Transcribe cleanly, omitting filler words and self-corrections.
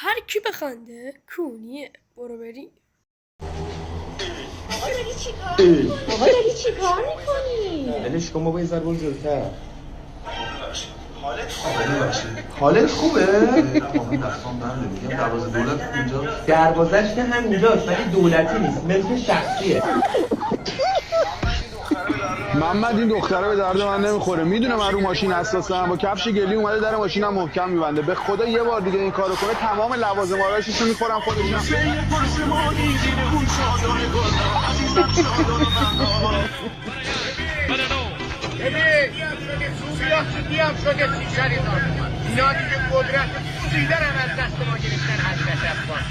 هر کی بخنده کونیه. برو بریم. آقا داری چی کار میکنی؟ ولش کن بابا، یه ذره برو جلوتر. حالت خوبه؟ من دستام بنده، میگم دروازه دولت اونجا. دروازش که همینجاست ولی دولتی نیست، ملک شخصیه. محمد این دختره به درد من نمیخوره، میدونه من رو ماشین حساسم، با کفش گلی اومده در ماشینم محکم میبنده. به خدا یه بار دیگه این کارو کنه تمام لوازم آرایششو میخورم خودشم. سوریاسیدی هم شده 300,000 تومان. اینا دیگه قدرت سوزیدن هم از دست ما گرفتن حضرت عباس.